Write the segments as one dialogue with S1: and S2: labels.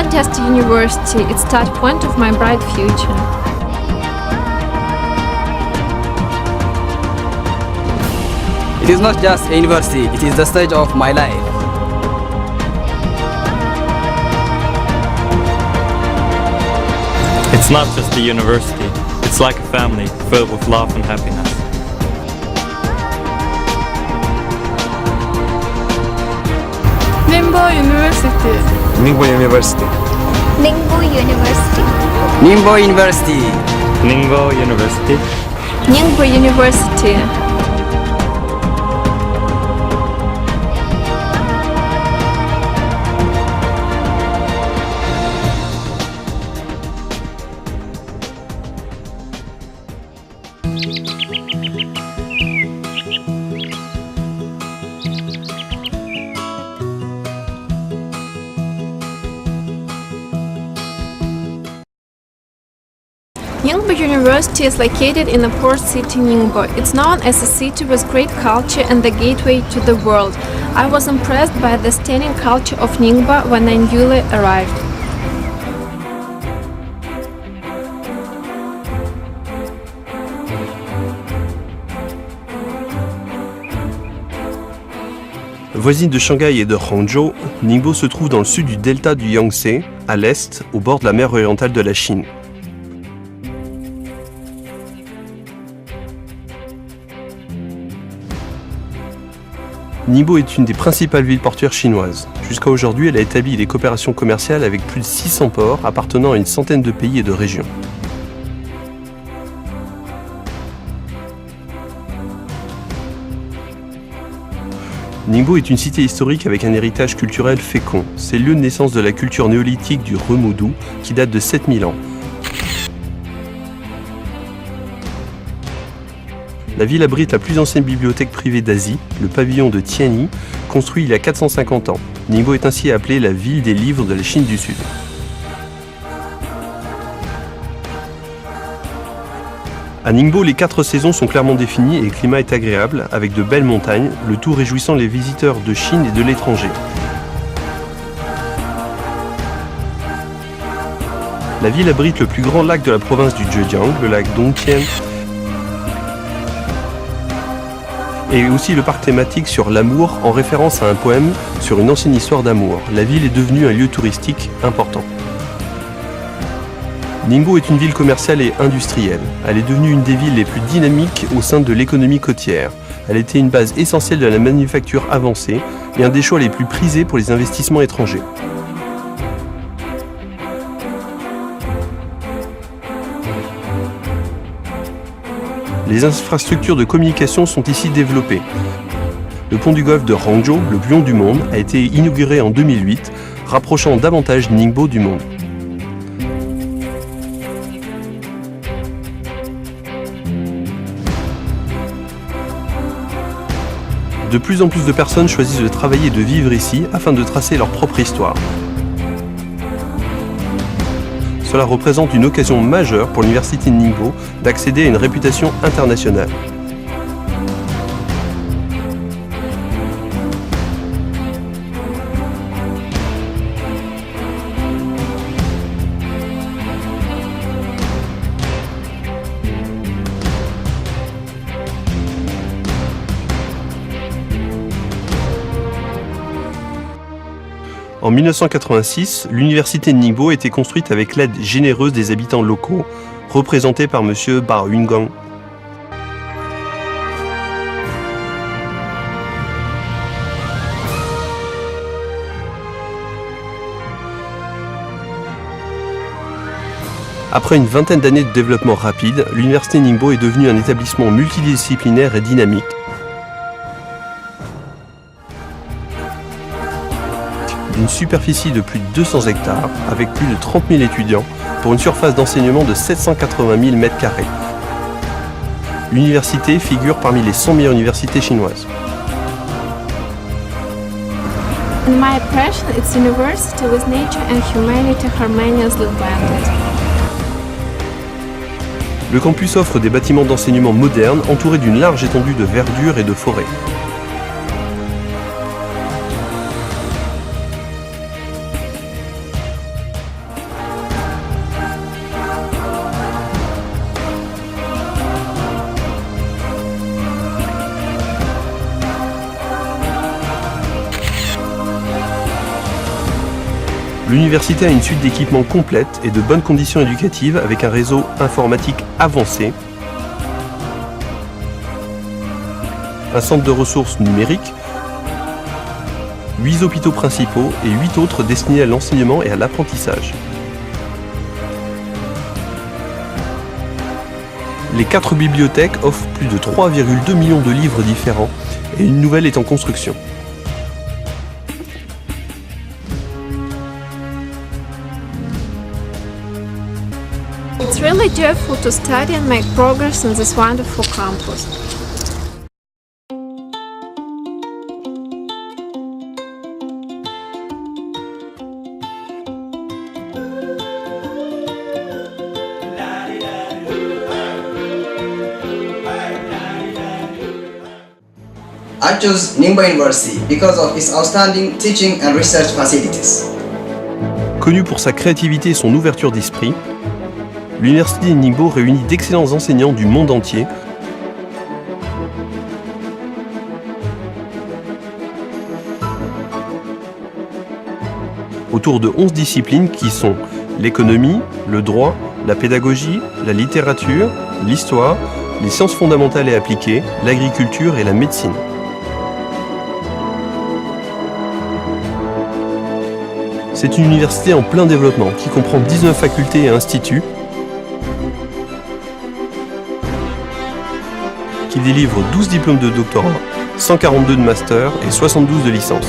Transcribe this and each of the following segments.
S1: not just a university, it's start point of my bright future.
S2: It is not just a university, it is the stage of my life.
S3: It's not just a university, it's like a family filled with love and happiness.
S4: Ningbo University.
S5: Ningbo University.
S6: Ningbo University.
S2: Ningbo University.
S3: Ningbo University.
S1: Ningbo University. Ningbo University is located in the port city Ningbo. It's known as a city with great culture and the gateway to the world. I was impressed by the stunning culture of Ningbo when I newly arrived.
S5: Voisine de Shanghai et de Hangzhou, Ningbo se trouve dans le sud du delta du Yangtze, à l'est, au bord de la mer orientale de la Chine. Ningbo est une des principales villes portuaires chinoises. Jusqu'à aujourd'hui, elle a établi des coopérations commerciales avec plus de 600 ports appartenant à une centaine de pays et de régions. Ningbo est une cité historique avec un héritage culturel fécond. C'est le lieu de naissance de la culture néolithique du Remoudou qui date de 7000 ans. La ville abrite la plus ancienne bibliothèque privée d'Asie, le pavillon de Tianyi, construit il y a 450 ans. Ningbo est ainsi appelée la ville des livres de la Chine du Sud. À Ningbo, les 4 saisons sont clairement définies et le climat est agréable, avec de belles montagnes, le tout réjouissant les visiteurs de Chine et de l'étranger. La ville abrite le plus grand lac de la province du Zhejiang, le lac Dongtian, et aussi le parc thématique sur l'amour en référence à un poème sur une ancienne histoire d'amour. La ville est devenue un lieu touristique important. Ningbo est une ville commerciale et industrielle. Elle est devenue une des villes les plus dynamiques au sein de l'économie côtière. Elle était une base essentielle de la manufacture avancée et un des choix les plus prisés pour les investissements étrangers. Les infrastructures de communication sont ici développées. Le pont du golfe de Hangzhou, le plus long du monde, a été inauguré en 2008, rapprochant davantage Ningbo du monde. De plus en plus de personnes choisissent de travailler et de vivre ici afin de tracer leur propre histoire. Cela représente une occasion majeure pour l'université de Ningbo d'accéder à une réputation internationale. En 1986, l'université de Ningbo a été construite avec l'aide généreuse des habitants locaux, représentés par M. Ba Yungang. Après une vingtaine d'années de développement rapide, l'université Ningbo est devenue un établissement multidisciplinaire et dynamique. D'une superficie de plus de 200 hectares, avec plus de 30 000 étudiants, pour une surface d'enseignement de 780 000 m². L'université figure parmi les 100 meilleures universités chinoises.
S1: In my impression, it's a university with nature and humanity harmoniously blended.
S5: Le campus offre des bâtiments d'enseignement modernes entourés d'une large étendue de verdure et de forêts. L'université a une suite d'équipements complète et de bonnes conditions éducatives avec un réseau informatique avancé, un centre de ressources numériques, 8 hôpitaux principaux et 8 autres destinés à l'enseignement et à l'apprentissage. Les 4 bibliothèques offrent plus de 3,2 millions de livres différents et une nouvelle est en construction.
S1: It's really joyful to study and make progress in this wonderful campus.
S2: I chose Ningbo University because of its outstanding teaching and research facilities.
S5: Connue pour sa créativité et son ouverture d'esprit, l'université de Ningbo réunit d'excellents enseignants du monde entier autour de 11 disciplines qui sont l'économie, le droit, la pédagogie, la littérature, l'histoire, les sciences fondamentales et appliquées, l'agriculture et la médecine. C'est une université en plein développement qui comprend 19 facultés et instituts qui délivre 12 diplômes de doctorat, 142 de master et 72 de licence.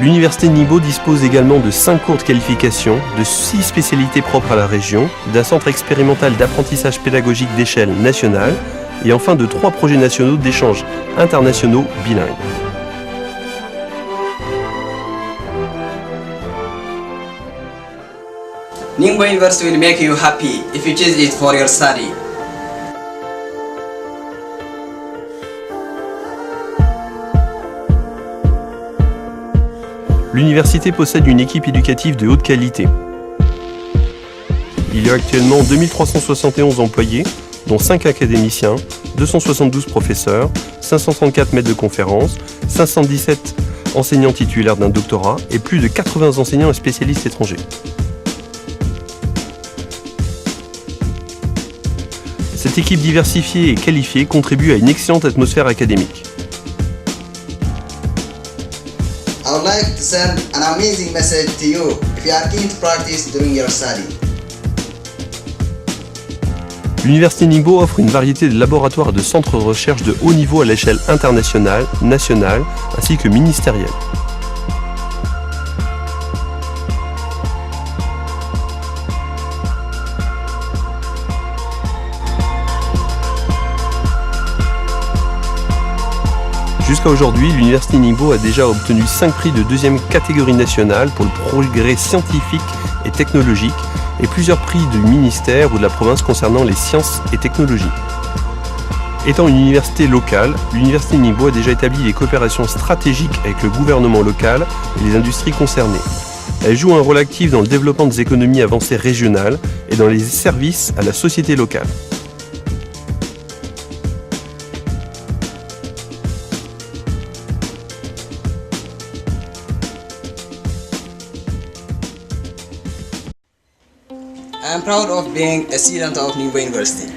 S5: L'université de Ningbo dispose également de 5 cours de qualification, de 6 spécialités propres à la région, d'un centre expérimental d'apprentissage pédagogique d'échelle nationale et enfin de 3 projets nationaux d'échanges internationaux bilingues.
S2: Ningbo University will make you happy if you choose it for your study.
S5: L'université possède une équipe éducative de haute qualité. Il y a actuellement 2371 employés, dont 5 académiciens, 272 professeurs, 534 maîtres de conférences, 517 enseignants titulaires d'un doctorat et plus de 80 enseignants et spécialistes étrangers. Cette équipe diversifiée et qualifiée contribue à une excellente atmosphère académique.
S2: I would like to send an amazing message to you if you are keen to practice during your study.
S5: L'université Ningbo offre une variété de laboratoires et de centres de recherche de haut niveau à l'échelle internationale, nationale ainsi que ministérielle. Jusqu'à aujourd'hui, l'université Ningbo a déjà obtenu 5 prix de 2e catégorie nationale pour le progrès scientifique et technologique et plusieurs prix du ministère ou de la province concernant les sciences et technologies. Étant une université locale, l'université Ningbo a déjà établi des coopérations stratégiques avec le gouvernement local et les industries concernées. Elle joue un rôle actif dans le développement des économies avancées régionales et dans les services à la société locale.
S2: I am proud of being a student of Ningbo University.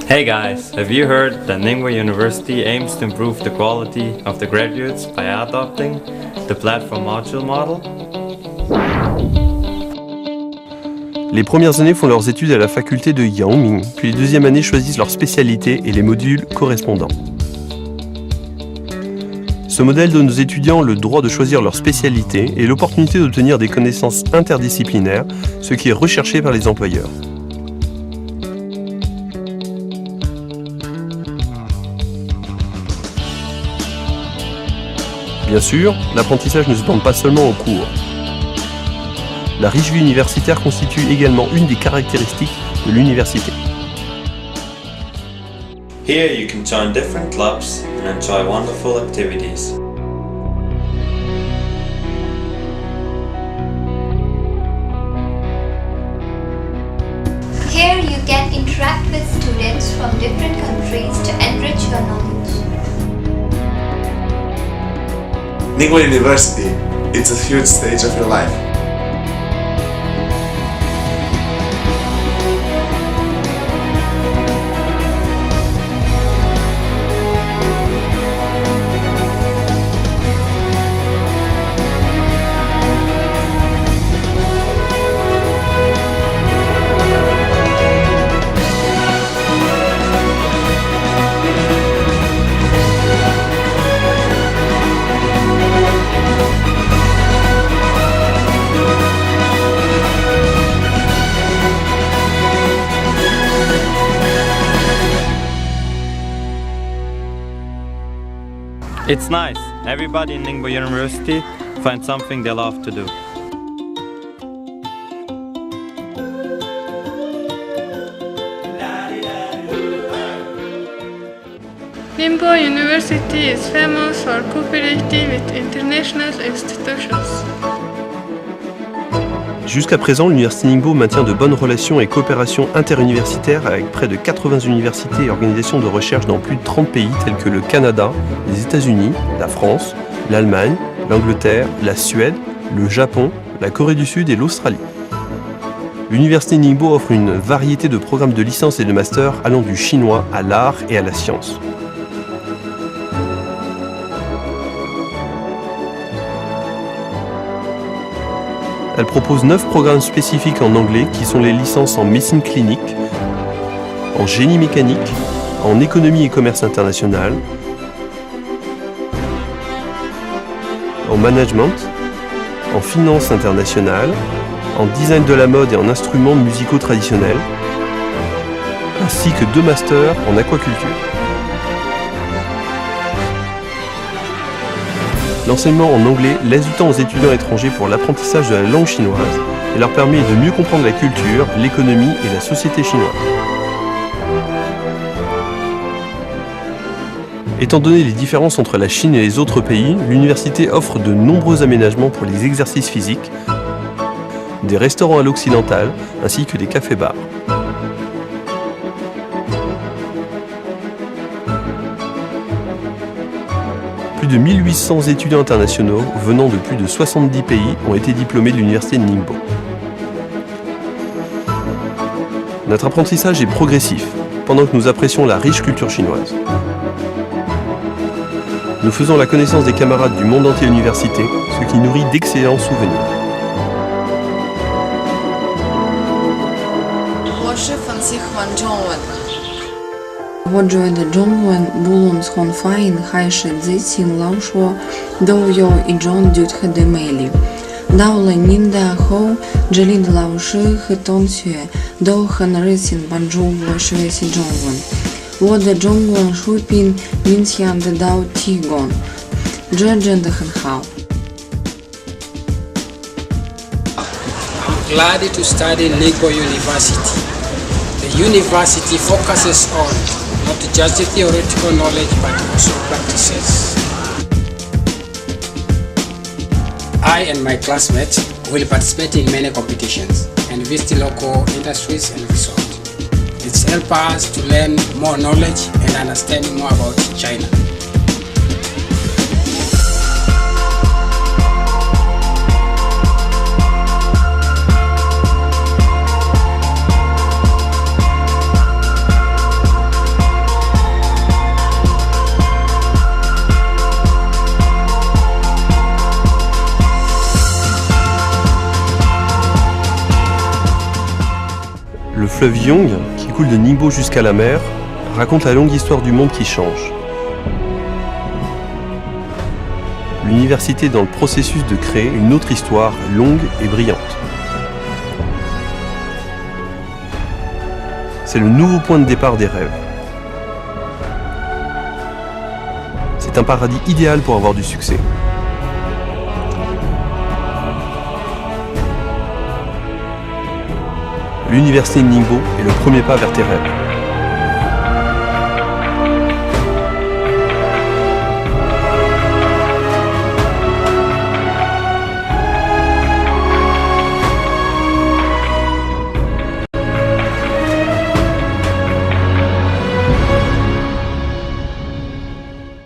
S3: Hey guys, have you heard that Ningbo University aims to improve the quality of the graduates by adopting the platform module model?
S5: Les premières années font leurs études à la faculté de Yaoming, puis les deuxièmes années choisissent leur spécialité et les modules correspondants. Ce modèle donne aux étudiants le droit de choisir leur spécialité et l'opportunité d'obtenir des connaissances interdisciplinaires, ce qui est recherché par les employeurs. Bien sûr, l'apprentissage ne se bande pas seulement aux cours. La riche vie universitaire constitue également une des caractéristiques de l'université.
S3: Here you can join different clubs and enjoy wonderful activities.
S6: students from different countries to enrich your knowledge.
S4: Ningbo University, it's a huge stage of your life.
S3: It's nice. Everybody in Ningbo University finds something they love to do.
S7: Ningbo University is famous for cooperating with international institutions.
S5: Jusqu'à présent, l'Université Ningbo maintient de bonnes relations et coopérations interuniversitaires avec près de 80 universités et organisations de recherche dans plus de 30 pays tels que le Canada, les États-Unis, la France, l'Allemagne, l'Angleterre, la Suède, le Japon, la Corée du Sud et l'Australie. L'Université Ningbo offre une variété de programmes de licence et de master allant du chinois à l'art et à la science. Elle propose 9 programmes spécifiques en anglais qui sont les licences en médecine clinique, en génie mécanique, en économie et commerce international, en management, en finance internationale, en design de la mode et en instruments musicaux traditionnels, ainsi que 2 masters en aquaculture. L'enseignement en anglais laisse du temps aux étudiants étrangers pour l'apprentissage de la langue chinoise et leur permet de mieux comprendre la culture, l'économie et la société chinoise. Étant donné les différences entre la Chine et les autres pays, l'université offre de nombreux aménagements pour les exercices physiques, des restaurants à l'occidentale ainsi que des cafés-bars. Plus de 1800 étudiants internationaux venant de plus de 70 pays ont été diplômés de l'université de Ningbo. Notre apprentissage est progressif, pendant que nous apprécions la riche culture chinoise. Nous faisons la connaissance des camarades du monde entier à l'université, ce qui nourrit d'excellents souvenirs.
S8: 我觉得中文不论从发音还是字形来说，都有一种独特的魅力。到了年代后，这里的老师和同学都很热心帮助我学习中文。我的中文水平明显得到提高，这真的很好。
S9: I'm glad to study Ningbo University. The university focuses on not just the theoretical knowledge but also practices. I and my classmates will participate in many competitions and visit local industries and resorts. It's helped us to learn more knowledge and understand more about China.
S5: Le fleuve Yong, qui coule de Ningbo jusqu'à la mer, raconte la longue histoire du monde qui change. L'université est dans le processus de créer une autre histoire longue et brillante. C'est le nouveau point de départ des rêves. C'est un paradis idéal pour avoir du succès. L'université de Ningbo est le premier pas vers tes rêves.